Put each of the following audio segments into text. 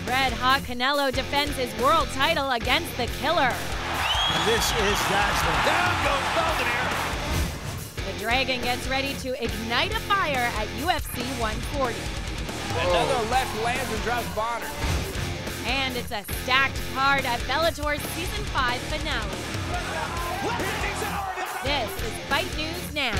Red hot Canelo defends his world title against the killer. And this is dazzling. Down goes Belvedere. The Dragon gets ready to ignite a fire at UFC 140. Another left lands and drops Bonner. And it's a stacked card at Bellator's Season 5 finale. This is Fight News Now.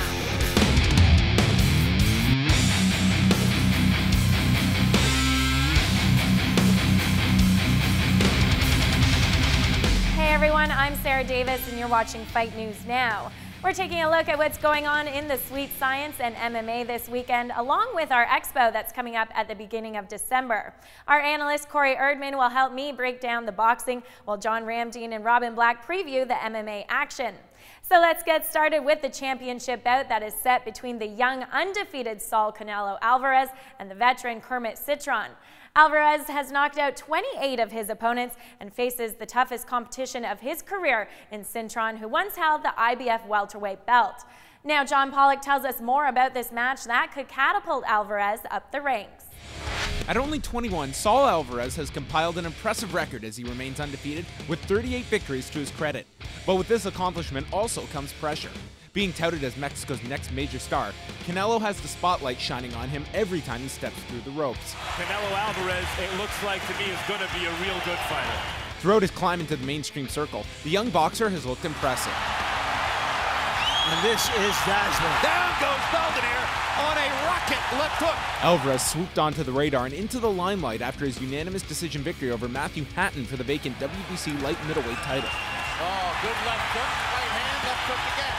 Hey everyone, I'm Sarah Davis and you're watching Fight News Now. We're taking a look at what's going on in the sweet science and MMA this weekend, along with our expo that's coming up at the beginning of December. Our analyst Corey Erdman will help me break down the boxing, while John Ramdeen and Robin Black preview the MMA action. So let's get started with the championship bout that is set between the young undefeated Saul Canelo Alvarez and the veteran Kermit Cintron. Alvarez has knocked out 28 of his opponents and faces the toughest competition of his career in Cintron, who once held the IBF welterweight belt. Now John Pollock tells us more about this match that could catapult Alvarez up the ranks. At only 21, Saul Alvarez has compiled an impressive record as he remains undefeated with 38 victories to his credit. But with this accomplishment also comes pressure. Being touted as Mexico's next major star, Canelo has the spotlight shining on him every time he steps through the ropes. Canelo Alvarez, it looks like to me, is going to be a real good fighter. Throughout his climb into the mainstream circle, the young boxer has looked impressive. And this is dazzling. Down goes Belvedere on a rocket left hook. Alvarez swooped onto the radar and into the limelight after his unanimous decision victory over Matthew Hatton for the vacant WBC light middleweight title. Oh, good left hook, right hand, left hook again.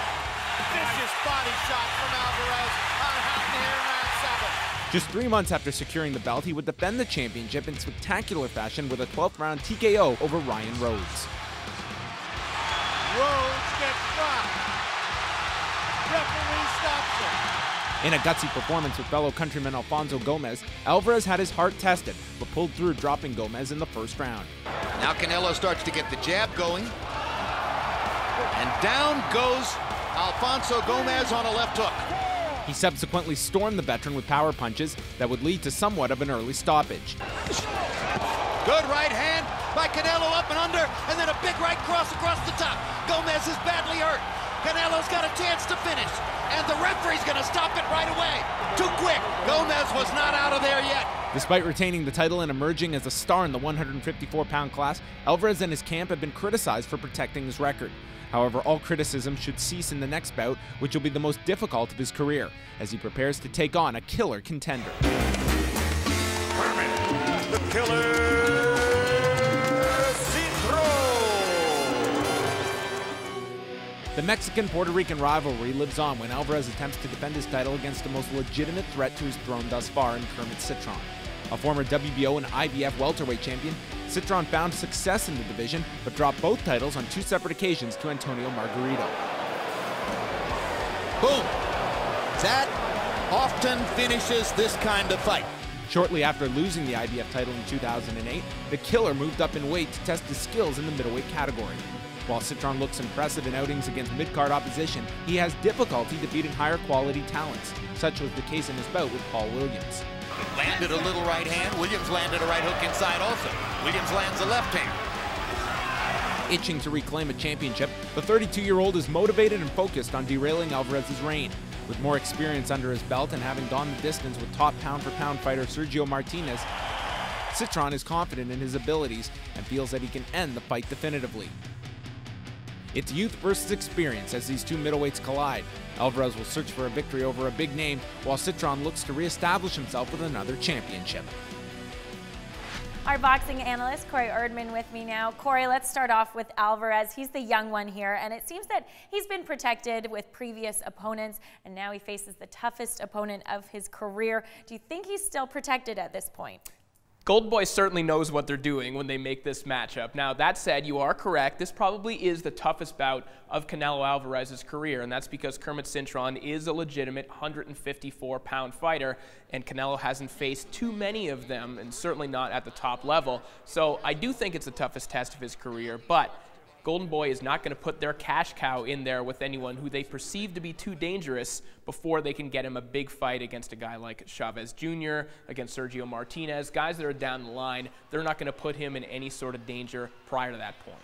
Vicious body shot from Alvarez on Hatton here in round 7. Just 3 months after securing the belt, he would defend the championship in spectacular fashion with a 12th round TKO over Ryan Rhodes. Rhodes gets dropped. Referee stops it. In a gutsy performance with fellow countryman Alfonso Gomez, Alvarez had his heart tested, but pulled through, dropping Gomez in the first round. Now Canelo starts to get the jab going. And down goes Alfonso Gomez on a left hook. He subsequently stormed the veteran with power punches that would lead to somewhat of an early stoppage. Good right hand by Canelo up and under, and then a big right cross across the top. Gomez is badly hurt. Canelo's got a chance to finish, and the referee's gonna stop it right away. Too quick. Gomez was not out of there yet. Despite retaining the title and emerging as a star in the 154-pound class, Alvarez and his camp have been criticized for protecting his record. However, all criticism should cease in the next bout, which will be the most difficult of his career, as he prepares to take on a killer contender. Kermit, the killer, Cintron. The Mexican-Puerto Rican rivalry lives on when Alvarez attempts to defend his title against the most legitimate threat to his throne thus far in Kermit Cintron. A former WBO and IBF welterweight champion, Cintron found success in the division, but dropped both titles on 2 separate occasions to Antonio Margarito. Boom. That often finishes this kind of fight. Shortly after losing the IBF title in 2008, the killer moved up in weight to test his skills in the middleweight category. While Cintron looks impressive in outings against mid-card opposition, he has difficulty defeating higher quality talents. Such was the case in his bout with Paul Williams. Landed a little right hand. Williams landed a right hook inside also. Williams lands a left hand. Itching to reclaim a championship, the 32-year-old is motivated and focused on derailing Alvarez's reign. With more experience under his belt and having gone the distance with top pound-for-pound fighter Sergio Martinez, Cintron is confident in his abilities and feels that he can end the fight definitively. It's youth versus experience as these two middleweights collide. Alvarez will search for a victory over a big name, while Cintron looks to reestablish himself with another championship. Our boxing analyst, Corey Erdman, with me now. Corey, let's start off with Alvarez. He's the young one here, and it seems that he's been protected with previous opponents, and now he faces the toughest opponent of his career. Do you think he's still protected at this point? Golden Boy certainly knows what they're doing when they make this matchup. Now, that said, you are correct. This probably is the toughest bout of Canelo Alvarez's career, and that's because Kermit Cintron is a legitimate 154-pound fighter, and Canelo hasn't faced too many of them, and certainly not at the top level. So I do think it's the toughest test of his career, but Golden Boy is not going to put their cash cow in there with anyone who they perceive to be too dangerous before they can get him a big fight against a guy like Chavez Jr., against Sergio Martinez. Guys that are down the line, they're not going to put him in any sort of danger prior to that point.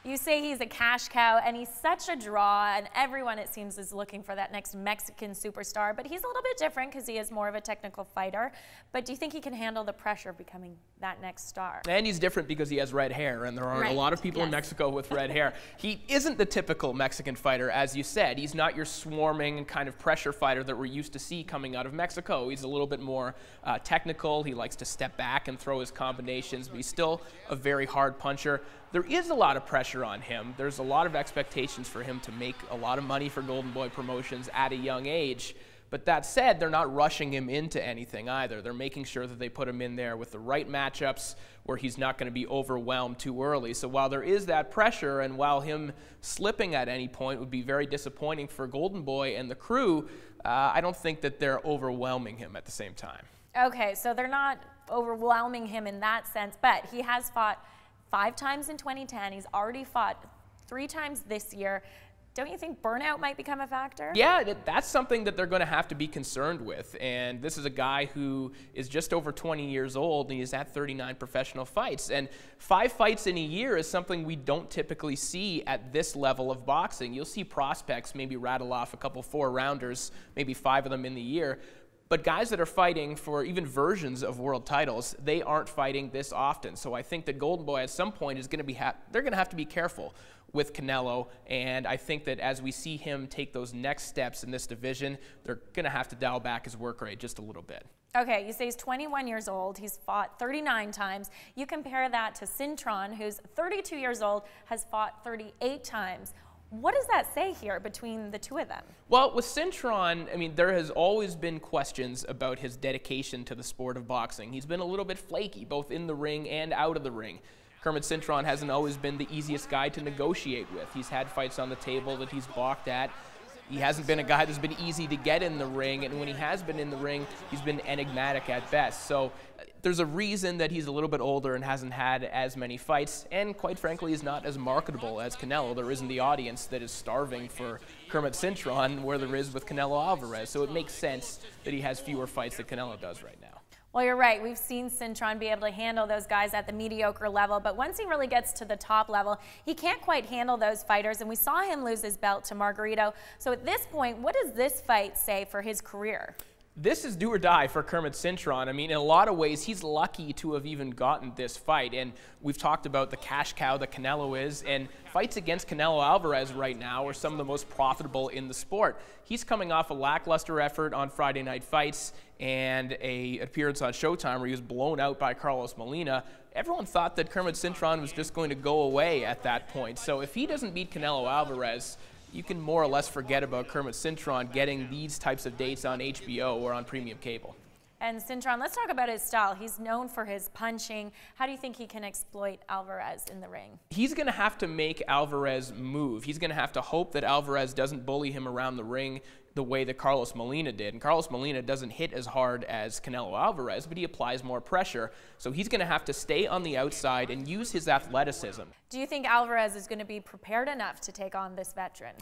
You say he's a cash cow, and he's such a draw, and everyone, it seems, is looking for that next Mexican superstar. But he's a little bit different because he is more of a technical fighter. But do you think he can handle the pressure of becoming that next star? And he's different because he has red hair, and there aren't a lot of people in Mexico with red hair. He isn't the typical Mexican fighter, as you said. He's not your swarming kind of pressure fighter that we're used to see coming out of Mexico. He's a little bit more technical. He likes to step back and throw his combinations, but he's still a very hard puncher. There is a lot of pressure on him. There's a lot of expectations for him to make a lot of money for Golden Boy Promotions at a young age. But that said, they're not rushing him into anything either. They're making sure that they put him in there with the right matchups where he's not going to be overwhelmed too early. So while there is that pressure, and while him slipping at any point would be very disappointing for Golden Boy and the crew, I don't think that they're overwhelming him at the same time. Okay, so they're not overwhelming him in that sense, but he has fought 5 times in 2010. He's already fought 3 times this year. Don't you think burnout might become a factor? Yeah, that's something that they're going to have to be concerned with. And this is a guy who is just over 20 years old, and he's at 39 professional fights. And 5 fights in a year is something we don't typically see at this level of boxing. You'll see prospects maybe rattle off a couple 4-rounders, maybe 5 of them in the year. But guys that are fighting for even versions of world titles, they aren't fighting this often. So I think that Golden Boy at some point is going to be they're going to have to be careful with Canelo. And I think that as we see him take those next steps in this division, they're going to have to dial back his work rate just a little bit. Okay, you say he's 21 years old. He's fought 39 times. You compare that to Cintron, who's 32 years old, has fought 38 times. What does that say here between the two of them? Well, with Cintron, I mean, there has always been questions about his dedication to the sport of boxing. He's been a little bit flaky, both in the ring and out of the ring. Kermit Cintron hasn't always been the easiest guy to negotiate with. He's had fights on the table that he's balked at. He hasn't been a guy that's been easy to get in the ring, and when he has been in the ring, he's been enigmatic at best. So there's a reason that he's a little bit older and hasn't had as many fights, and quite frankly, is not as marketable as Canelo. There isn't the audience that is starving for Kermit Cintron where there is with Canelo Alvarez. So it makes sense that he has fewer fights than Canelo does right now. Well, you're right. We've seen Cintron be able to handle those guys at the mediocre level, but once he really gets to the top level, he can't quite handle those fighters, and we saw him lose his belt to Margarito. So at this point, what does this fight say for his career? This is do or die for Kermit Cintron. I mean, in a lot of ways, he's lucky to have even gotten this fight. And we've talked about the cash cow that Canelo is, and fights against Canelo Alvarez right now are some of the most profitable in the sport. He's coming off a lackluster effort on Friday Night Fights and an appearance on Showtime where he was blown out by Carlos Molina. Everyone thought that Kermit Cintron was just going to go away at that point. So if he doesn't beat Canelo Alvarez, you can more or less forget about Kermit Cintron getting these types of dates on HBO or on premium cable. And Cintron, let's talk about his style. He's known for his punching. How do you think he can exploit Alvarez in the ring? He's going to have to make Alvarez move. He's going to have to hope that Alvarez doesn't bully him around the ring the way that Carlos Molina did. And Carlos Molina doesn't hit as hard as Canelo Alvarez, but he applies more pressure. So he's going to have to stay on the outside and use his athleticism. Do you think Alvarez is going to be prepared enough to take on this veteran?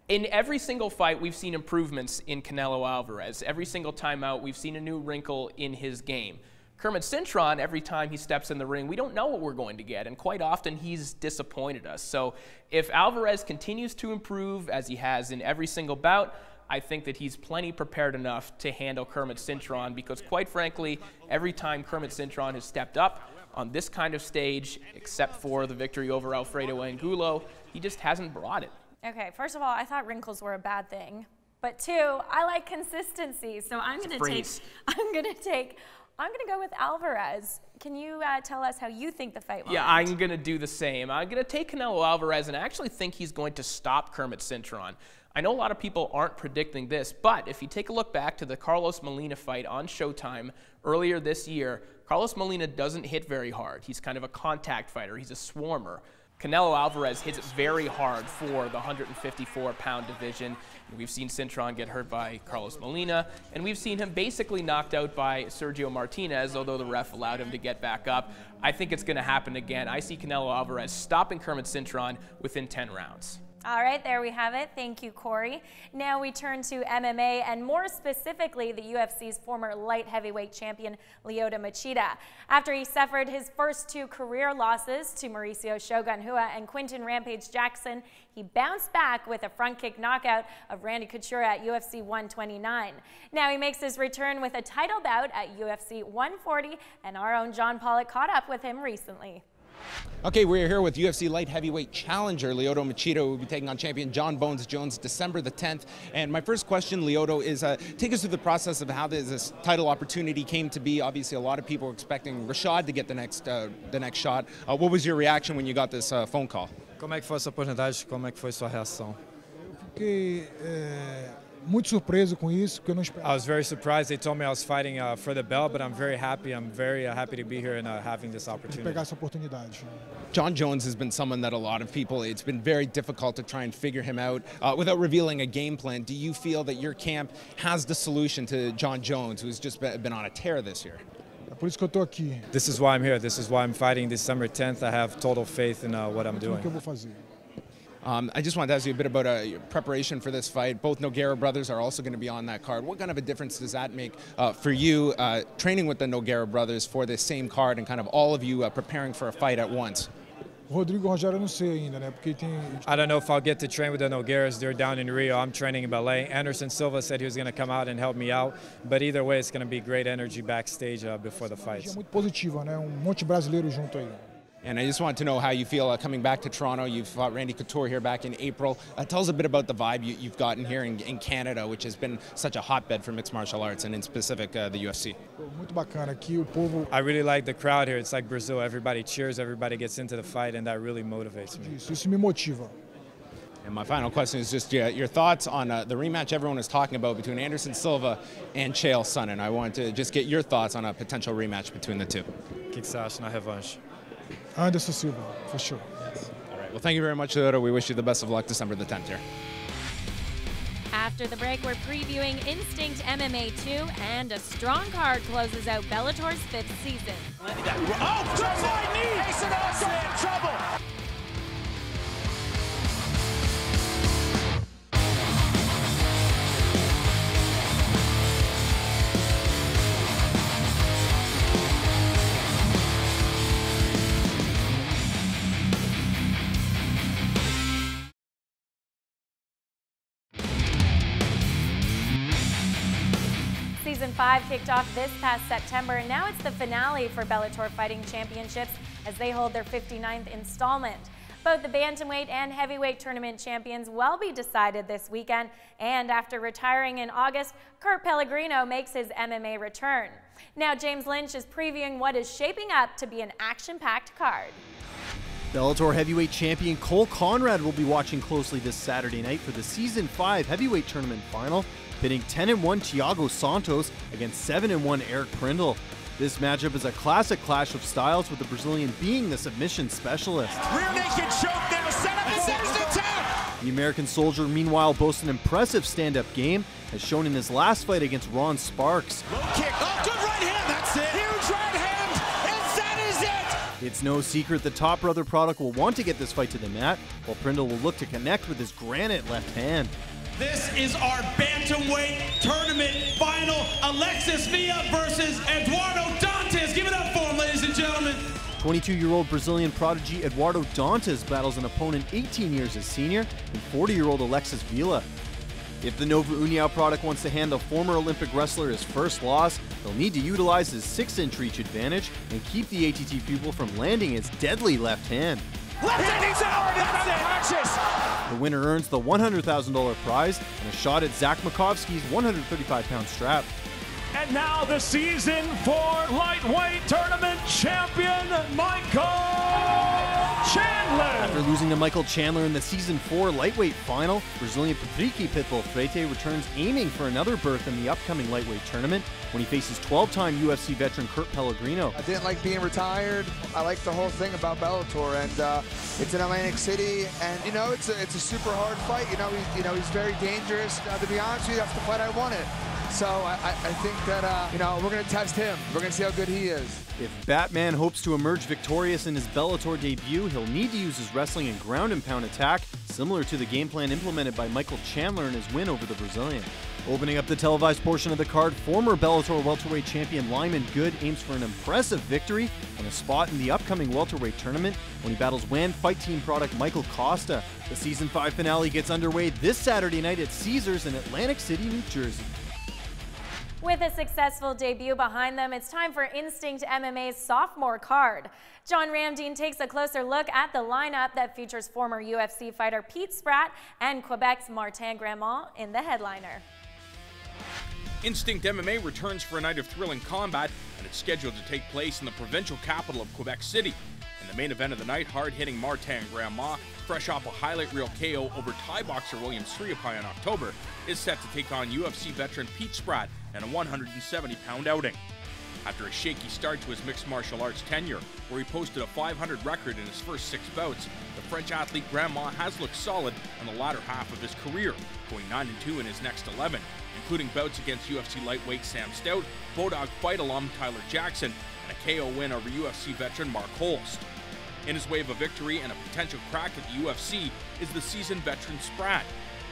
In every single fight, we've seen improvements in Canelo Alvarez. Every single time out, we've seen a new wrinkle in his game. Kermit Cintron, every time he steps in the ring, we don't know what we're going to get, and quite often he's disappointed us. So if Alvarez continues to improve as he has in every single bout, I think that he's plenty prepared enough to handle Kermit Cintron, because quite frankly, every time Kermit Cintron has stepped up on this kind of stage, except for the victory over Alfredo Angulo, he just hasn't brought it. Okay, first of all, I thought wrinkles were a bad thing, but 2, I like consistency. So I'm going to go with Alvarez. Can you tell us how you think the fight went? Yeah, I'm going to do the same. I'm going to take Canelo Alvarez, and I actually think he's going to stop Kermit Cintron. I know a lot of people aren't predicting this, but if you take a look back to the Carlos Molina fight on Showtime earlier this year, Carlos Molina doesn't hit very hard. He's kind of a contact fighter. He's a swarmer. Canelo Alvarez hits very hard for the 154-pound division. We've seen Cintron get hurt by Carlos Molina, and we've seen him basically knocked out by Sergio Martinez, although the ref allowed him to get back up. I think it's going to happen again. I see Canelo Alvarez stopping Kermit Cintron within 10 rounds. All right, there we have it. Thank you, Corey. Now we turn to MMA, and more specifically, the UFC's former light heavyweight champion, Lyoto Machida. After he suffered his first 2 career losses to Mauricio Shogun Rua and Quinton Rampage Jackson, he bounced back with a front kick knockout of Randy Couture at UFC 129. Now he makes his return with a title bout at UFC 140, and our own John Pollock caught up with him recently. Okay, we're here with UFC light heavyweight challenger Lyoto Machida, who will be taking on champion John Bones Jones December the 10th. And my first question, Lyoto, is take us through the process of how this title opportunity came to be. Obviously, a lot of people were expecting Rashad to get the next shot. What was your reaction when you got this phone call? Como é que foi essa oportunidade? Como é que foi sua reação? Fiquei muito surpreso com isso, porque eu não esperava. I was very surprised. They told me I was fighting for the belt, but I'm very happy. I'm very happy to be here and having this opportunity. Pegar essa oportunidade. John Jones has been someone that a lot of people, it's been very difficult to try and figure him out without revealing a game plan. Do you feel that your camp has the solution to John Jones, who's just been on a tear this year? É por isso que eu tô aqui. This is why I'm here. This is why I'm fighting December 10th. I have total faith in what I'm doing. O que eu vou fazer? I just wanted to ask you a bit about your preparation for this fight. Both Nogueira brothers are also going to be on that card. What kind of a difference does that make for you training with the Nogueira brothers for this same card and kind of all of you preparing for a fight at once? Rodrigo e Rogério eu não sei ainda, né? Porque tem. I don't know if I'll get to train with the Nogueiras. They're down in Rio. I'm training in Belém. Anderson Silva said he was going to come out and help me out. But either way, it's going to be great energy backstage before the fights. É muito positiva, né? Monte de brasileiro junto aí. And I just wanted to know how you feel coming back to Toronto. You fought Randy Couture here back in April. Tell us a bit about the vibe you've gotten here in Canada, which has been such a hotbed for mixed martial arts, and in specific the UFC. Muito bacana aqui, o povo. I really like the crowd here. It's like Brazil. Everybody cheers, everybody gets into the fight, and that really motivates me. Isso me motiva. And my final question is just your thoughts on the rematch everyone is talking about between Anderson Silva and Chael Sonnen. I wanted to just get your thoughts on a potential rematch between the two. O que você acha na revanche? Anderson Silva, for sure. All right. Well, thank you very much, Lyoto. We wish you the best of luck December the 10th here. After the break, we're previewing Instinct MMA 2, and a strong card closes out Bellator's 5th season. Oh, good side knee! Jason also in trouble! Season 5 kicked off this past September, and now it's the finale for Bellator Fighting Championships as they hold their 59th installment. Both the bantamweight and heavyweight tournament champions will be decided this weekend, and after retiring in August, Kurt Pellegrino makes his MMA return. Now James Lynch is previewing what is shaping up to be an action-packed card. Bellator heavyweight champion Cole Conrad will be watching closely this Saturday night for the Season 5 heavyweight tournament final, pitting 10-1 Thiago Santos against 7-1 Eric Prindle. This matchup is a classic clash of styles, with the Brazilian being the submission specialist. Rear naked choke now, set up and centers the tap! The American Soldier, meanwhile, boasts an impressive stand-up game, as shown in his last fight against Ron Sparks. Low kick, oh, good right hand, that's it! Huge right hand, and that is it! It's no secret the Top Brother product will want to get this fight to the mat, while Prindle will look to connect with his granite left hand. This is our bantamweight tournament final. Alexis Villa versus Eduardo Dantas. Give it up for him, ladies and gentlemen. 22-year-old Brazilian prodigy Eduardo Dantas battles an opponent 18 years his senior in 40-year-old Alexis Villa. If the Nova União product wants to hand the former Olympic wrestler his first loss, they'll need to utilize his 6-inch reach advantage and keep the ATT pupil from landing his deadly left hand. Left hand, he's out, that's unconscious! The winner earns the $100,000 prize and a shot at Zach Makovsky's 135-pound strap. And now the Season 4 lightweight tournament champion, Michael Chandler. After losing to Michael Chandler in the Season 4 lightweight final. Brazilian Patrick Pitbull Freite returns aiming for another berth in the upcoming lightweight tournament when he faces 12-time UFC veteran Kurt Pellegrino. I didn't like being retired. I like the whole thing about Bellator, and it's in Atlantic City, and you know, it's a super hard fight. He's very dangerous. To be honest with you, that's the fight I wanted. So I think that we're going to test him. We're going to see how good he is. If Batman hopes to emerge victorious in his Bellator debut, he'll need to use his wrestling and ground and pound attack, similar to the game plan implemented by Michael Chandler in his win over the Brazilian. Opening up the televised portion of the card, former Bellator welterweight champion Lyman Good aims for an impressive victory and a spot in the upcoming welterweight tournament when he battles WAN Fight Team product Michael Costa. The Season 5 finale gets underway this Saturday night at Caesars in Atlantic City, New Jersey. With a successful debut behind them, it's time for Instinct MMA's sophomore card. John Ramdeen takes a closer look at the lineup that features former UFC fighter Pete Spratt and Quebec's Martin Grandmont in the headliner. Instinct MMA returns for a night of thrilling combat, and it's scheduled to take place in the provincial capital of Quebec City. In the main event of the night, hard-hitting Martin Grandmont, fresh off a highlight reel KO over Thai boxer William Sriapai in October, is set to take on UFC veteran Pete Spratt in a 170-pound outing. After a shaky start to his mixed martial arts tenure, where he posted a 500 record in his first 6 bouts, the French athlete Grandmont has looked solid in the latter half of his career, going 9-2 in his next 11, including bouts against UFC lightweight Sam Stout, Bodog fight alum Tyler Jackson, and a KO win over UFC veteran Mark Holst. In his wave of victory and a potential crack at the UFC is the seasoned veteran Spratt.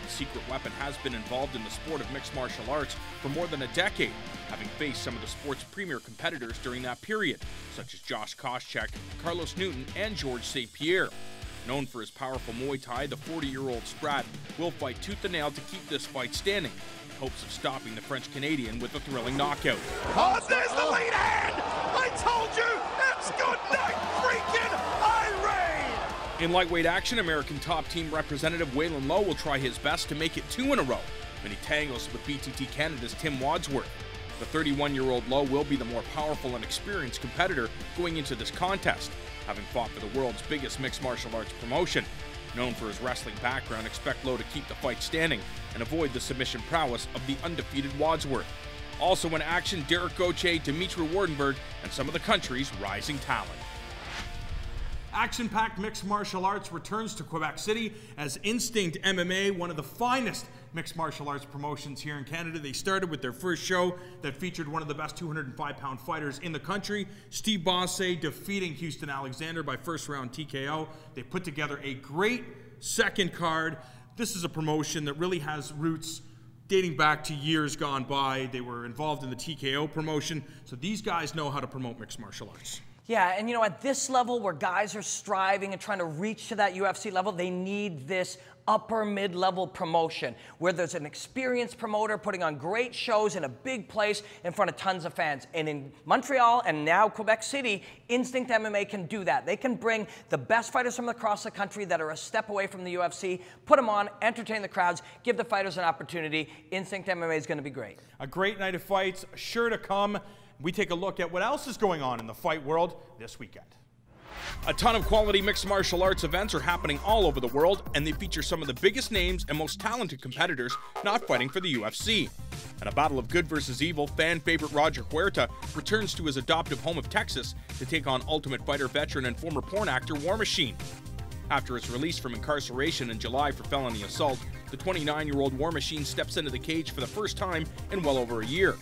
The secret weapon has been involved in the sport of mixed martial arts for more than a decade, having faced some of the sport's premier competitors during that period, such as Josh Koscheck, Carlos Newton, and Georges St. Pierre. Known for his powerful Muay Thai, the 40-year-old Spratt will fight tooth and nail to keep this fight standing, in hopes of stopping the French-Canadian with a thrilling knockout. Oh, there's the lead hand! I told you! It's good night, freaking Irene! In lightweight action, American top team representative Waylon Lowe will try his best to make it 2 in a row when he tangles with BTT Canada's Tim Wadsworth. The 31-year-old Lowe will be the more powerful and experienced competitor going into this contest, having fought for the world's biggest mixed martial arts promotion. Known for his wrestling background, expect Lowe to keep the fight standing and avoid the submission prowess of the undefeated Wadsworth. Also in action, Derek Gauthier, Dimitri Wardenberg, and some of the country's rising talent. Action-packed mixed martial arts returns to Quebec City as Instinct MMA, one of the finest mixed martial arts promotions here in Canada. They started with their first show that featured one of the best 205-pound fighters in the country, Steve Bosse, defeating Houston Alexander by first-round TKO. They put together a great second card. This is a promotion that really has roots dating back to years gone by. They were involved in the TKO promotion, so these guys know how to promote mixed martial arts. Yeah, and you know, at this level where guys are striving and trying to reach to that UFC level, they need this upper mid-level promotion where there's an experienced promoter putting on great shows in a big place in front of tons of fans. And in Montreal and now Quebec City, Instinct MMA can do that. They can bring the best fighters from across the country that are a step away from the UFC, put them on, entertain the crowds, give the fighters an opportunity. Instinct MMA is going to be great. A great night of fights sure to come. We take a look at what else is going on in the fight world this weekend. A ton of quality mixed martial arts events are happening all over the world, and they feature some of the biggest names and most talented competitors not fighting for the UFC. In a battle of good versus evil, fan favorite Roger Huerta returns to his adoptive home of Texas to take on Ultimate Fighter veteran and former porn actor War Machine. After his release from incarceration in July for felony assault, the 29-year-old War Machine steps into the cage for the first time in well over a year.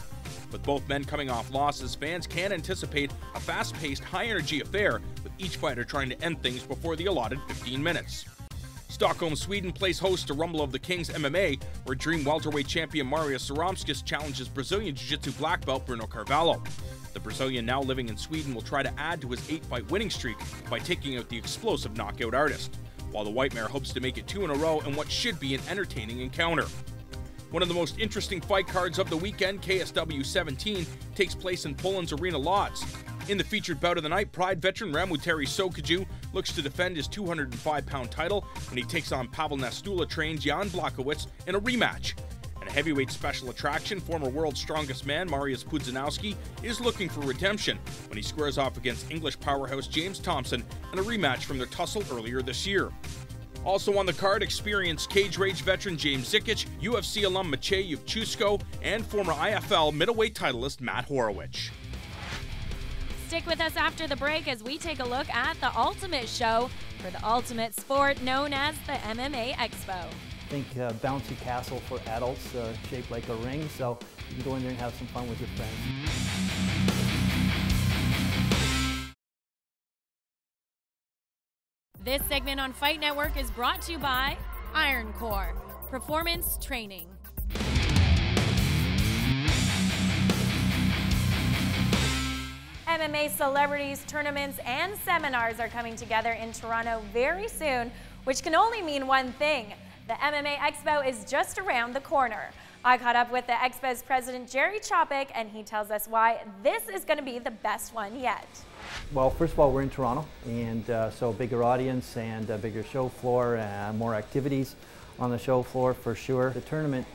With both men coming off losses, fans can anticipate a fast-paced, high-energy affair, with each fighter trying to end things before the allotted 15 minutes. Stockholm, Sweden plays host to Rumble of the Kings MMA, where Dream welterweight champion Mario Saromskis challenges Brazilian Jiu-Jitsu black belt Bruno Carvalho. The Brazilian, now living in Sweden, will try to add to his 8-fight winning streak by taking out the explosive knockout artist, while the White Mare hopes to make it 2 in a row in what should be an entertaining encounter. One of the most interesting fight cards of the weekend, KSW 17, takes place in Poland's Arena Lodz. In the featured bout of the night, Pride veteran Ramuteri Sokaju looks to defend his 205-pound title when he takes on Pavel Nastula-trained Jan Blachowicz in a rematch. And And a heavyweight special attraction, former world's strongest man Mariusz Pudzianowski is looking for redemption when he squares off against English powerhouse James Thompson in a rematch from their tussle earlier this year. Also on the card, experienced Cage Rage veteran James Zikic, UFC alum Maciej Juwczko, and former IFL middleweight titleist Matt Horowitz. Stick with us after the break as we take a look at the ultimate show for the ultimate sport known as the MMA Expo. Think bouncy castle for adults shaped like a ring, so you can go in there and have some fun with your friends. This segment on Fight Network is brought to you by Iron Core Performance Training. MMA celebrities, tournaments, and seminars are coming together in Toronto very soon, which can only mean one thing. The MMA Expo is just around the corner. I caught up with the Expo's president, Jerry Chopik, and he tells us why this is going to be the best one yet. Well, first of all, we're in Toronto, and so a bigger audience and a bigger show floor, more activities on the show floor for sure. The tournament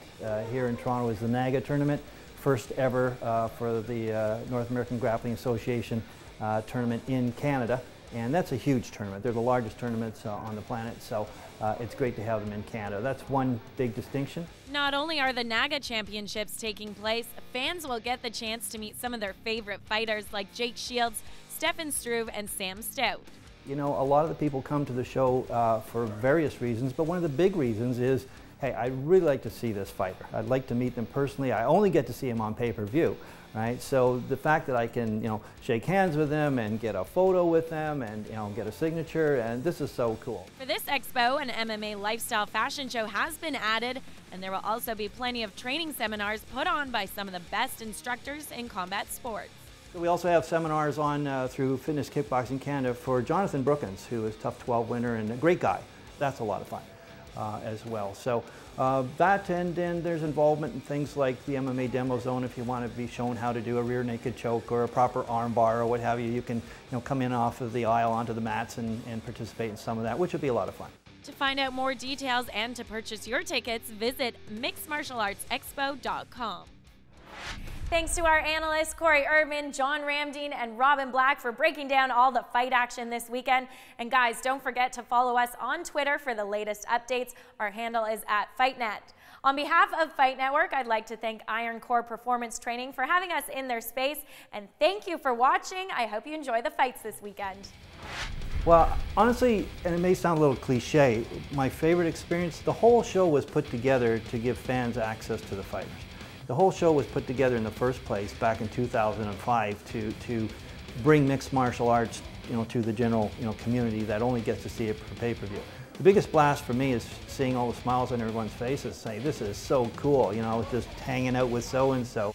here in Toronto is the NAGA tournament, first ever for the North American Grappling Association tournament in Canada, and that's a huge tournament. They're the largest tournaments on the planet, so it's great to have them in Canada. That's one big distinction. Not only are the NAGA championships taking place, fans will get the chance to meet some of their favorite fighters like Jake Shields, Stefan Struve, and Sam Stout. You know, a lot of the people come to the show for various reasons, but one of the big reasons is, hey, I'd really like to see this fighter. I'd like to meet them personally. I only get to see him on pay-per-view, right? So the fact that I can, shake hands with them and get a photo with them and, get a signature, and this is so cool. For this expo, an MMA lifestyle fashion show has been added, and there will also be plenty of training seminars put on by some of the best instructors in combat sports. We also have seminars on through Fitness Kickboxing Canada for Jonathan Brookins, who is Tough 12 winner and a great guy. That's a lot of fun as well. So that, and then there's involvement in things like the MMA Demo Zone. If you want to be shown how to do a rear naked choke or a proper arm bar or what have you, you can come in off of the aisle onto the mats and participate in some of that, which would be a lot of fun. To find out more details and to purchase your tickets, visit mixedmartialartsexpo.com. Thanks to our analysts Corey Erdman, John Ramdeen, and Robin Black for breaking down all the fight action this weekend. And guys, don't forget to follow us on Twitter for the latest updates. Our handle is @FightNet. On behalf of Fight Network, I'd like to thank Iron Core Performance Training for having us in their space. And thank you for watching. I hope you enjoy the fights this weekend. Well, honestly, and it may sound a little cliche, my favorite experience, the whole show was put together to give fans access to the fighters. The whole show was put together in the first place back in 2005 to bring mixed martial arts, to the general, community that only gets to see it for pay-per-view. The biggest blast for me is seeing all the smiles on everyone's faces, saying, "This is so cool," just hanging out with so-and-so.